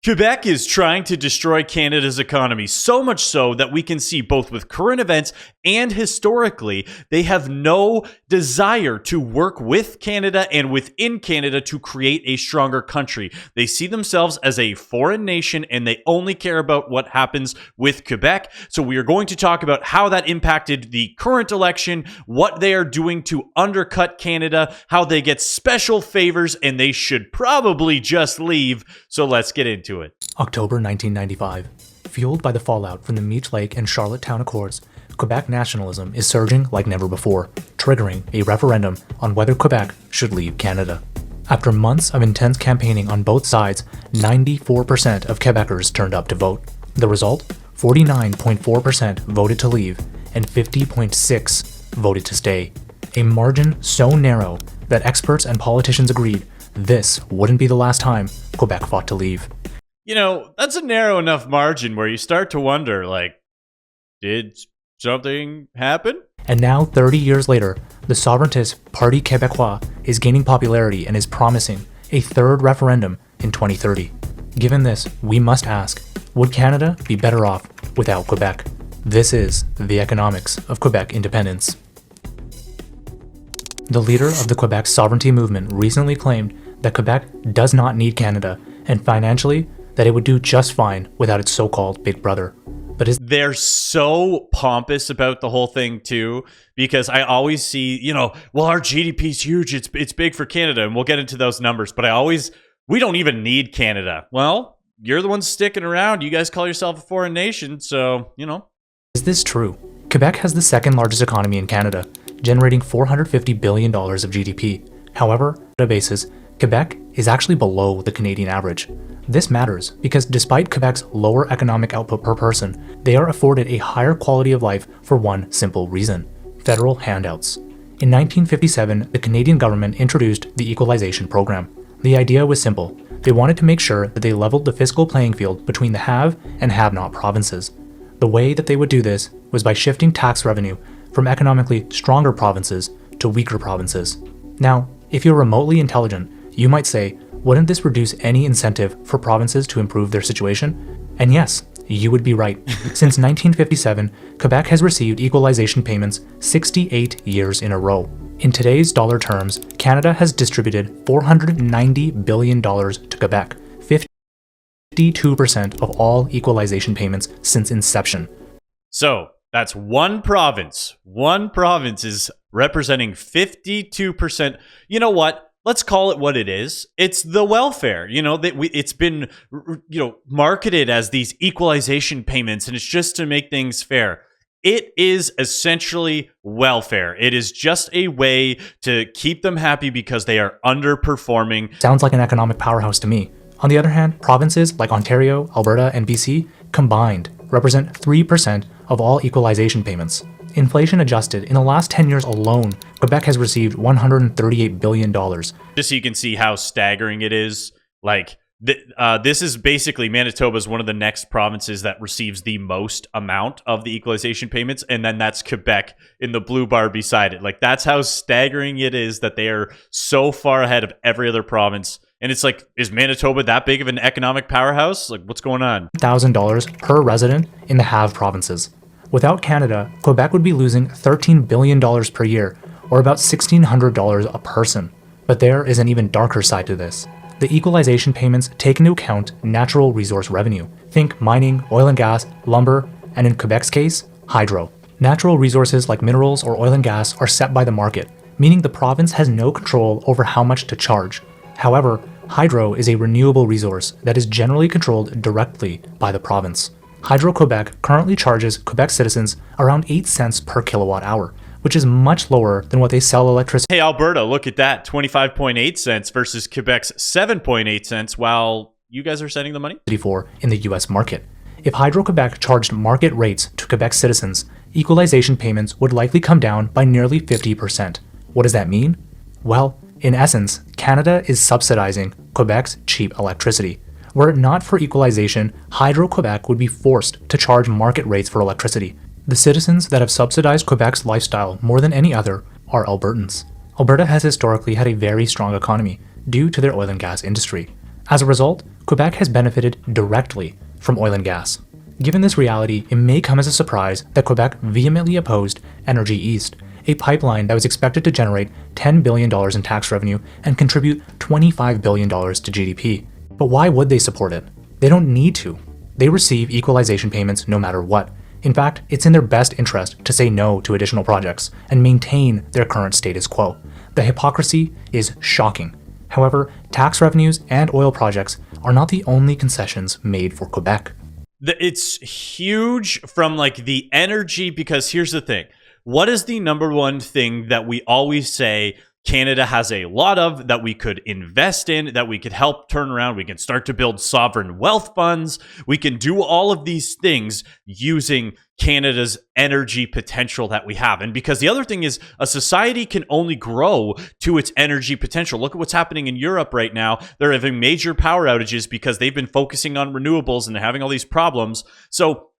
Quebec is trying to destroy Canada's economy, so much so that we can see both with current events and historically, they have no desire to work with Canada and within Canada to create a stronger country. They see themselves as a foreign nation and they only care about what happens with Quebec. So we are going to talk about how that impacted the current election, what they are doing to undercut Canada, how they get special favors, and they should probably just leave. So let's get into it. October 1995. Fueled by the fallout from the Meech Lake and Charlottetown Accords, Quebec nationalism is surging like never before, triggering a referendum on whether Quebec should leave Canada. After months of intense campaigning on both sides, 94% of Quebecers turned up to vote. The result? 49.4% voted to leave and 50.6% voted to stay. A margin so narrow that experts and politicians agreed this wouldn't be the last time Quebec fought to leave. You know, that's a narrow enough margin where you start to wonder, like, did something happen? And now, 30 years later, the sovereigntist Parti Québécois is gaining popularity and is promising a third referendum in 2030. Given this, we must ask, would Canada be better off without Quebec? This is the economics of Quebec independence. The leader of the Quebec sovereignty movement recently claimed that Quebec does not need Canada, and financially, that it would do just fine without its so-called big brother. But they're so pompous about the whole thing too, because I always see, well, our GDP is huge. It's big for Canada, and we'll get into those numbers. But we don't even need Canada. Well, you're the ones sticking around. You guys call yourself a foreign nation, so, Is this true? Quebec has the second largest economy in Canada, generating $450 billion of GDP. However, on a basis, Quebec is actually below the Canadian average. This matters because despite Quebec's lower economic output per person, they are afforded a higher quality of life for one simple reason: federal handouts. In 1957, the Canadian government introduced the Equalization Program. The idea was simple. They wanted to make sure that they leveled the fiscal playing field between the have and have-not provinces. The way that they would do this was by shifting tax revenue from economically stronger provinces to weaker provinces. Now, if you're remotely intelligent, you might say, wouldn't this reduce any incentive for provinces to improve their situation? And yes, you would be right. Since 1957, Quebec has received equalization payments 68 years in a row. In today's dollar terms, Canada has distributed $490 billion to Quebec, 52% of all equalization payments since inception. So, that's one province. One province is representing 52%. You know what? Let's call it what it is. It's the welfare. It's been, marketed as these equalization payments, and it's just to make things fair. It is essentially welfare. It is just a way to keep them happy because they are underperforming. Sounds like an economic powerhouse to me. On the other hand, provinces like Ontario, Alberta, and BC combined represent 3% of all equalization payments. Inflation adjusted, in the last 10 years alone, Quebec has received $138 billion. Just so you can see how staggering it is, this is basically Manitoba's one of the next provinces that receives the most amount of the equalization payments, and then that's Quebec in the blue bar beside it. That's how staggering it is that they are so far ahead of every other province. And it's is Manitoba that big of an economic powerhouse? What's going on? $1,000 per resident in the have provinces. Without Canada, Quebec would be losing $13 billion per year, or about $1,600 a person. But there is an even darker side to this. The equalization payments take into account natural resource revenue. Think mining, oil and gas, lumber, and in Quebec's case, hydro. Natural resources like minerals or oil and gas are set by the market, meaning the province has no control over how much to charge. However, hydro is a renewable resource that is generally controlled directly by the province. Hydro-Quebec currently charges Quebec citizens around 8 cents per kilowatt hour, which is much lower than what they sell electricity. Hey, Alberta, look at that. 25.8 cents versus Quebec's 7.8 cents, while you guys are sending the money for in the US market. If Hydro-Quebec charged market rates to Quebec citizens, equalization payments would likely come down by nearly 50%. What does that mean? Well, in essence, Canada is subsidizing Quebec's cheap electricity. Were it not for equalization, Hydro-Quebec would be forced to charge market rates for electricity. The citizens that have subsidized Quebec's lifestyle more than any other are Albertans. Alberta has historically had a very strong economy due to their oil and gas industry. As a result, Quebec has benefited directly from oil and gas. Given this reality, it may come as a surprise that Quebec vehemently opposed Energy East, a pipeline that was expected to generate $10 billion in tax revenue and contribute $25 billion to GDP. But why would they support it? They don't need to. They receive equalization payments no matter what. In fact, it's in their best interest to say no to additional projects and maintain their current status quo. The hypocrisy is shocking. However, tax revenues and oil projects are not the only concessions made for Quebec. It's huge from like the energy, because here's the thing. What is the number one thing that we always say Canada has a lot of, that we could invest in, that we could help turn around? We can start to build sovereign wealth funds. We can do all of these things using Canada's energy potential that we have. And because the other thing is, a society can only grow to its energy potential. Look at what's happening in Europe right now. They're having major power outages because they've been focusing on renewables and they're having all these problems. So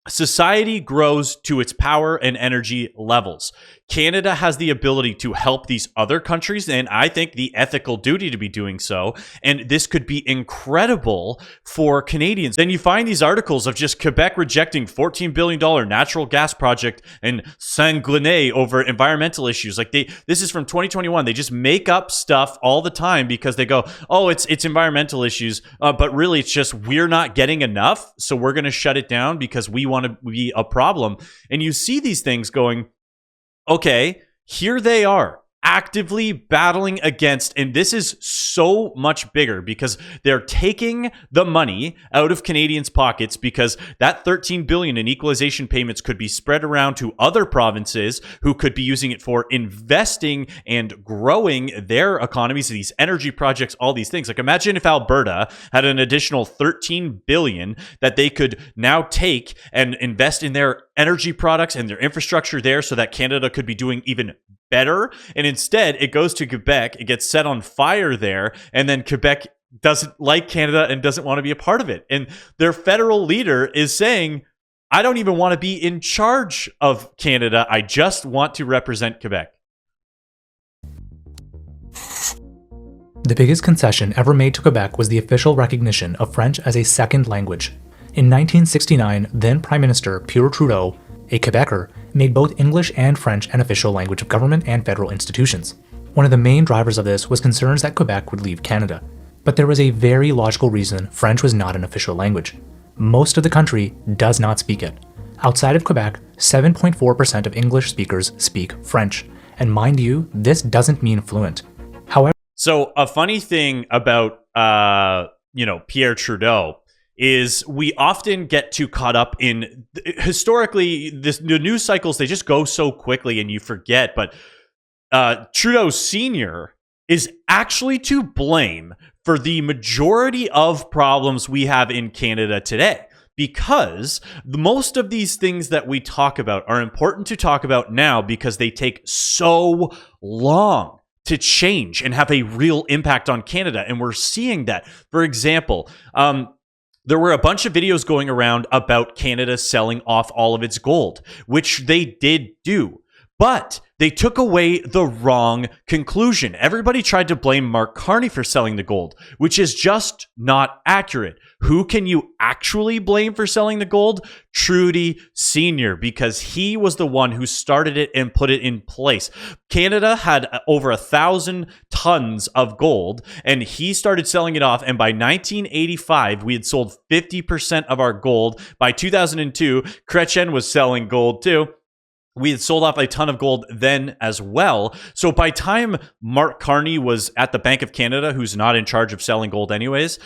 society grows to its power and energy levels. Canada has the ability to help these other countries, and I think the ethical duty to be doing so. And this could be incredible for Canadians. Then you find these articles of just Quebec rejecting $14 billion natural gas project and Saint-Glenay over environmental issues. Like this is from 2021. They just make up stuff all the time because they go, oh, it's environmental issues, but really it's just we're not getting enough, so we're going to shut it down because we want to be a problem. And you see these things going, okay, here they are actively battling against, and this is so much bigger because they're taking the money out of Canadians' pockets, because that $13 billion in equalization payments could be spread around to other provinces who could be using it for investing and growing their economies, these energy projects, all these things. Like, imagine if Alberta had an additional $13 billion that they could now take and invest in their energy products and their infrastructure there, so that Canada could be doing even better. And instead, it goes to Quebec, it gets set on fire there, and then Quebec doesn't like Canada and doesn't want to be a part of it. And their federal leader is saying, I don't even want to be in charge of Canada. I just want to represent Quebec. The biggest concession ever made to Quebec was the official recognition of French as a second language. In 1969, then Prime Minister Pierre Trudeau, a Quebecer, made both English and French an official language of government and federal institutions. One of the main drivers of this was concerns that Quebec would leave Canada. But there was a very logical reason French was not an official language. Most of the country does not speak it. Outside of Quebec, 7.4% of English speakers speak French. And mind you, this doesn't mean fluent. However, so a funny thing about Pierre Trudeau is we often get too caught up in, historically, the news cycles, they just go so quickly and you forget. But Trudeau Sr. is actually to blame for the majority of problems we have in Canada today, because most of these things that we talk about are important to talk about now because they take so long to change and have a real impact on Canada. And we're seeing that. For example, there were a bunch of videos going around about Canada selling off all of its gold, which they did do. But they took away the wrong conclusion. Everybody tried to blame Mark Carney for selling the gold, which is just not accurate. Who can you actually blame for selling the gold? Trudeau Sr., because he was the one who started it and put it in place. Canada had over 1,000 tons of gold, and he started selling it off. And by 1985, we had sold 50% of our gold. By 2002, Chrétien was selling gold too. We had sold off a ton of gold then as well. So by time Mark Carney was at the Bank of Canada, who's not in charge of selling gold anyways,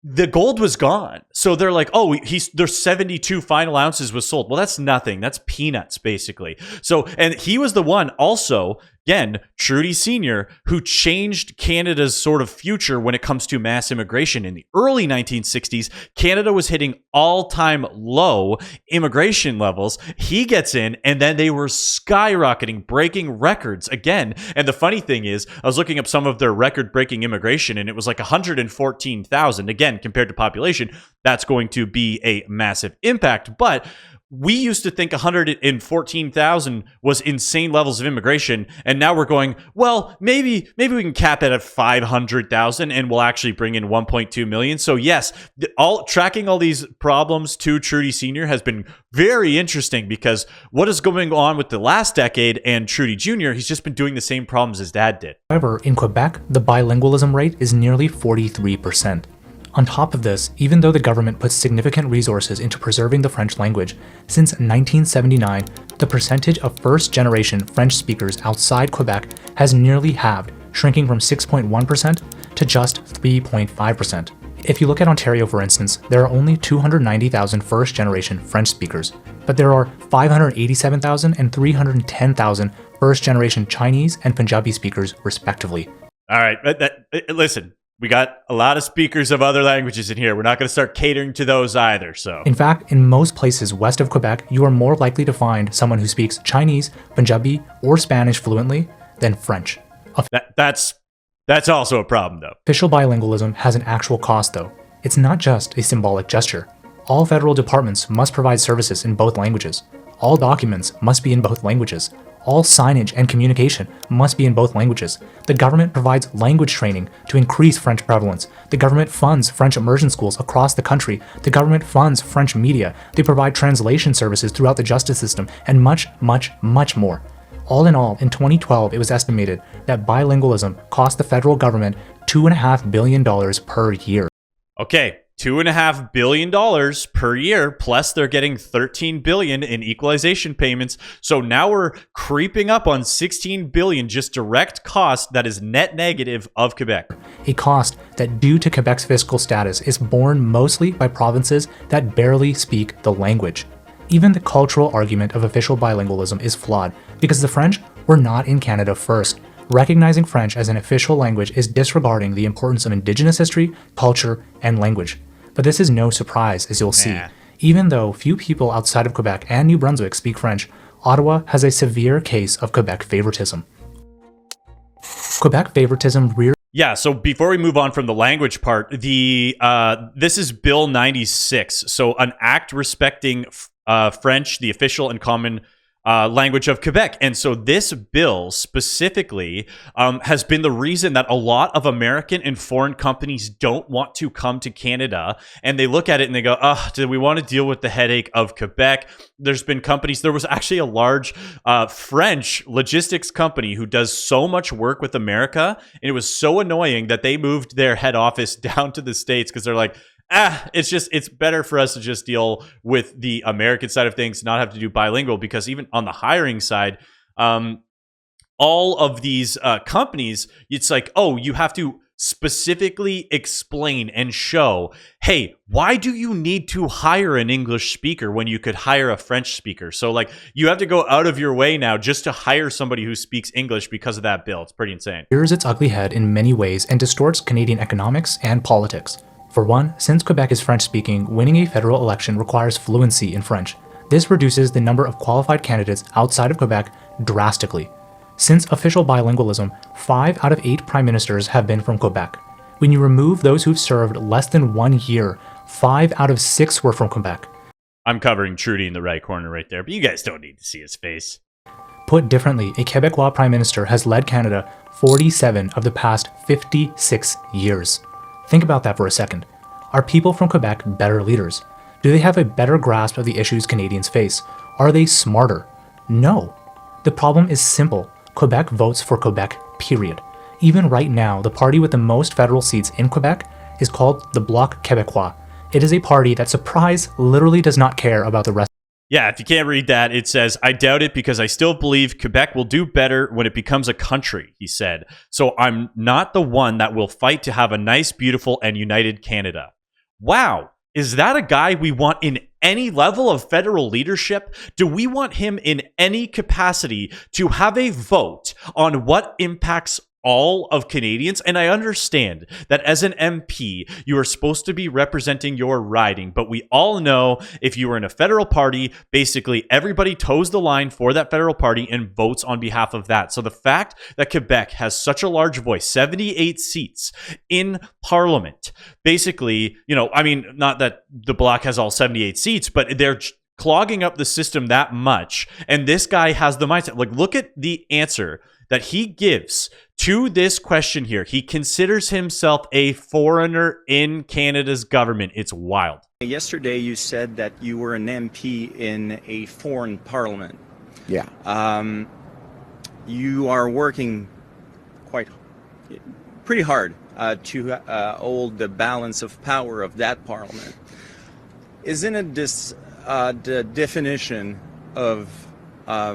the gold was gone. So they're like, oh, there's 72 final ounces was sold. Well, that's nothing. That's peanuts, basically. So, and he was the one also, again, Trudeau Sr., who changed Canada's sort of future when it comes to mass immigration. In the early 1960s, Canada was hitting all-time low immigration levels. He gets in, and then they were skyrocketing, breaking records again. And the funny thing is, I was looking up some of their record-breaking immigration, and it was like 114,000. Again, compared to population, that's going to be a massive impact. But we used to think 114,000 was insane levels of immigration, and now we're going, well, maybe we can cap it at 500,000 and we'll actually bring in 1.2 million. So yes, tracking all these problems to Trudeau Sr. has been very interesting, because what is going on with the last decade and Trudeau Jr., he's just been doing the same problems his dad did. However, in Quebec, the bilingualism rate is nearly 43%. On top of this, even though the government puts significant resources into preserving the French language, since 1979, the percentage of first-generation French speakers outside Quebec has nearly halved, shrinking from 6.1% to just 3.5%. If you look at Ontario, for instance, there are only 290,000 first-generation French speakers, but there are 587,000 and 310,000 first-generation Chinese and Punjabi speakers, respectively. All right, listen. We got a lot of speakers of other languages in here. We're not going to start catering to those either. So, in fact, in most places west of Quebec, you are more likely to find someone who speaks Chinese, Punjabi, or Spanish fluently than French. That's also a problem, though. Official bilingualism has an actual cost, though. It's not just a symbolic gesture. All federal departments must provide services in both languages. All documents must be in both languages. All signage and communication must be in both languages. The government provides language training to increase French prevalence. The government funds French immersion schools across the country. The government funds French media. They provide translation services throughout the justice system, and much, much, much more. All in all, in 2012, it was estimated that bilingualism cost the federal government $2.5 billion per year. Okay. $2.5 billion per year, plus they're getting $13 billion in equalization payments. So now we're creeping up on $16 billion just direct cost that is net negative of Quebec. A cost that, due to Quebec's fiscal status, is borne mostly by provinces that barely speak the language. Even the cultural argument of official bilingualism is flawed, because the French were not in Canada first. Recognizing French as an official language is disregarding the importance of Indigenous history, culture, and language. But this is no surprise, as you'll see. Even though few people outside of Quebec and New Brunswick speak French, Ottawa has a severe case of Quebec favoritism. Quebec favoritism Yeah, so before we move on from the language part, this is Bill 96, so an act respecting French, the official and common language of Quebec. And so this bill specifically has been the reason that a lot of American and foreign companies don't want to come to Canada. And they look at it and they go, do we want to deal with the headache of Quebec? There's been companies, there was actually a large French logistics company who does so much work with America. And it was so annoying that they moved their head office down to the States, because they're like, it's better for us to just deal with the American side of things, not have to do bilingual, because even on the hiring side, all of these companies, it's like, you have to specifically explain and show, hey, why do you need to hire an English speaker when you could hire a French speaker? So like, you have to go out of your way now just to hire somebody who speaks English because of that bill. It's pretty insane. Rears its ugly head in many ways and distorts Canadian economics and politics. For one, since Quebec is French-speaking, winning a federal election requires fluency in French. This reduces the number of qualified candidates outside of Quebec drastically. Since official bilingualism, 5 out of 8 prime ministers have been from Quebec. When you remove those who've served less than 1 year, 5 out of 6 were from Quebec. I'm covering Trudy in the right corner right there, but you guys don't need to see his face. Put differently, a Quebecois prime minister has led Canada 47 of the past 56 years. Think about that for a second. Are people from Quebec better leaders? Do they have a better grasp of the issues Canadians face? Are they smarter? No. The problem is simple. Quebec votes for Quebec, period. Even right now, the party with the most federal seats in Quebec is called the Bloc Québécois. It is a party that, surprise, literally does not care about the rest. Yeah, if you can't read that, it says, I doubt it because I still believe Quebec will do better when it becomes a country, he said. So I'm not the one that will fight to have a nice, beautiful, and united Canada. Wow. Is that a guy we want in any level of federal leadership? Do we want him in any capacity to have a vote on what impacts all of Canadians? And I understand that as an MP, you are supposed to be representing your riding, but we all know if you are in a federal party, basically everybody toes the line for that federal party and votes on behalf of that. So the fact that Quebec has such a large voice, 78 seats in Parliament, basically, not that the Bloc has all 78 seats, but they're clogging up the system that much, and this guy has the mindset. Like, look at the answer that he gives to this question here. He considers himself a foreigner in Canada's government. It's wild. Yesterday you said that you were an MP in a foreign parliament. Yeah. You are working pretty hard to hold the balance of power of that parliament. Isn't it this the definition of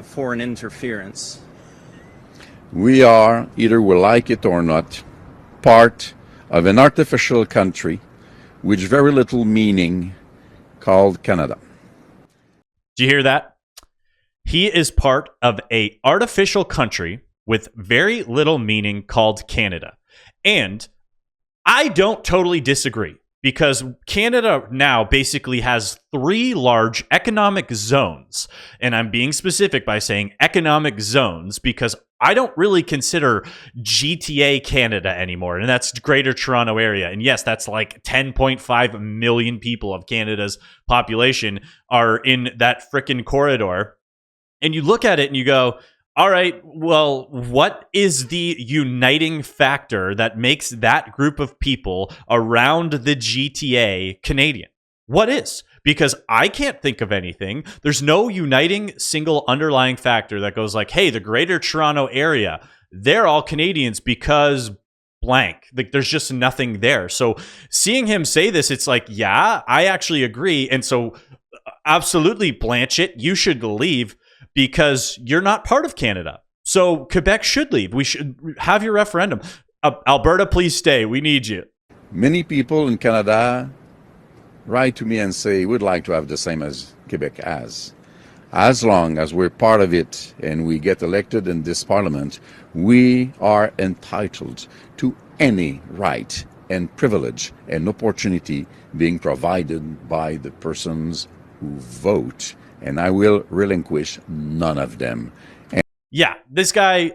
foreign interference? We are, either we like it or not, part of an artificial country with very little meaning called Canada. Do you hear that? He is part of an artificial country with very little meaning called Canada. And I don't totally disagree, because Canada now basically has 3 large economic zones. And I'm being specific by saying economic zones because I don't really consider GTA Canada anymore. And that's Greater Toronto Area. And yes, that's like 10.5 million people of Canada's population are in that frickin' corridor. And you look at it and you go, all right, well, what is the uniting factor that makes that group of people around the GTA Canadian? What is? Because I can't think of anything. There's no uniting single underlying factor that goes like, hey, the Greater Toronto Area, they're all Canadians because blank. Like, there's just nothing there. So seeing him say this, it's like, yeah, I actually agree. And so absolutely, Blanchett, you should leave, because you're not part of Canada. So Quebec should leave. We should have your referendum. Alberta, please stay. We need you. Many people in Canada write to me and say, we'd like to have the same as Quebec has. As long as we're part of it and we get elected in this parliament, we are entitled to any right and privilege and opportunity being provided by the persons who vote. And I will relinquish none of them. Yeah, this guy,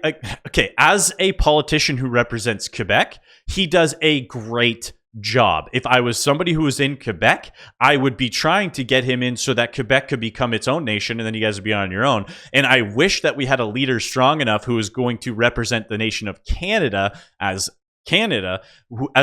okay, as a politician who represents Quebec, he does a great job. If I was somebody who was in Quebec, I would be trying to get him in so that Quebec could become its own nation, and then you guys would be on your own. And I wish that we had a leader strong enough who is going to represent the nation of Canada, as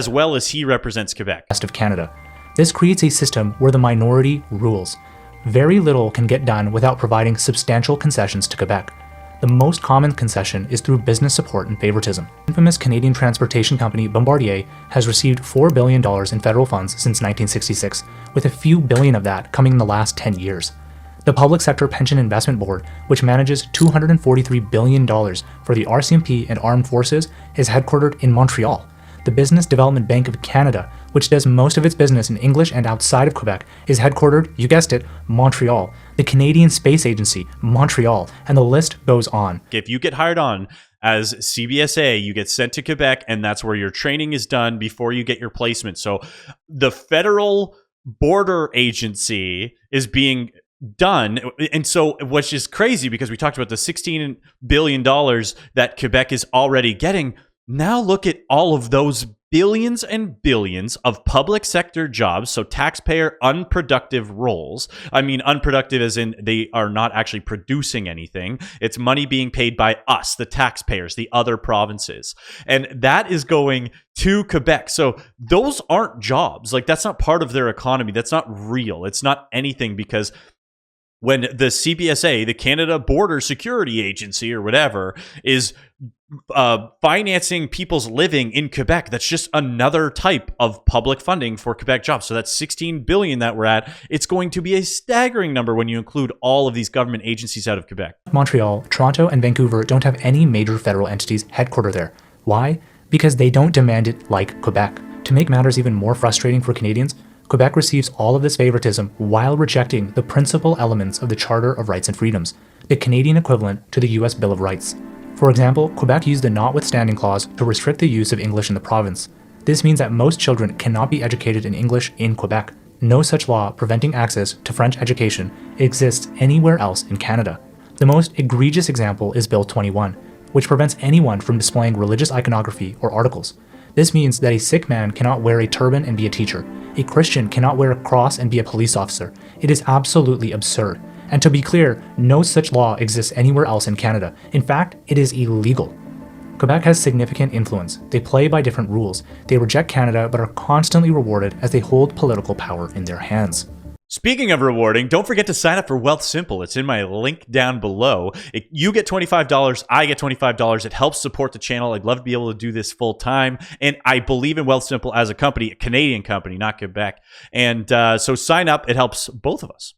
well as he represents Quebec. Rest of Canada. This creates a system where the minority rules. Very little can get done without providing substantial concessions to Quebec. The most common concession is through business support and favoritism. Infamous Canadian transportation company Bombardier has received $4 billion in federal funds since 1966, with a few billion of that coming in the last 10 years. The Public Sector Pension Investment Board, which manages $243 billion for the RCMP and armed forces, is headquartered in Montreal. The Business Development Bank of Canada, which does most of its business in English and outside of Quebec, is headquartered, you guessed it, Montreal. The Canadian Space Agency, Montreal, and the list goes on. If you get hired on as CBSA, you get sent to Quebec, and that's where your training is done before you get your placement. So the federal border agency is being done. And so, which is crazy, because we talked about the $16 billion that Quebec is already getting. Now look at all of those billions and billions of public sector jobs, so taxpayer unproductive roles. I mean, unproductive as in they are not actually producing anything. It's money being paid by us, the taxpayers, the other provinces. And that is going to Quebec. So those aren't jobs. Like, that's not part of their economy. That's not real. It's not anything, because when the CBSA, the Canada Border Security Agency or whatever, is financing people's living in Quebec, that's just another type of public funding for Quebec jobs. So that's 16 billion that we're at. It's going to be a staggering number when you include all of these government agencies out of Quebec. Montreal, Toronto, and Vancouver don't have any major federal entities headquartered there. Why? Because they don't demand it like Quebec. To make matters even more frustrating for Canadians, Quebec receives all of this favoritism while rejecting the principal elements of the Charter of Rights and Freedoms, the Canadian equivalent to the US Bill of Rights. For example, Quebec used the notwithstanding clause to restrict the use of English in the province. This means that most children cannot be educated in English in Quebec. No such law preventing access to French education exists anywhere else in Canada. The most egregious example is Bill 21, which prevents anyone from displaying religious iconography or articles. This means that a Sikh man cannot wear a turban and be a teacher. A Christian cannot wear a cross and be a police officer. It is absolutely absurd. And to be clear, no such law exists anywhere else in Canada. In fact, it is illegal. Quebec has significant influence. They play by different rules. They reject Canada but are constantly rewarded as they hold political power in their hands. Speaking of rewarding, don't forget to sign up for Wealth Simple. It's in my link down below. You get $25, I get $25. It helps support the channel. I'd love to be able to do this full time. And I believe in Wealth Simple as a company, a Canadian company, not Quebec. And so sign up. It helps both of us.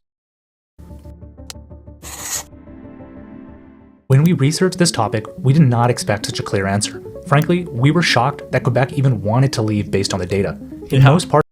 When we researched this topic, we did not expect such a clear answer. Frankly, we were shocked that Quebec even wanted to leave based on the data. In most parts,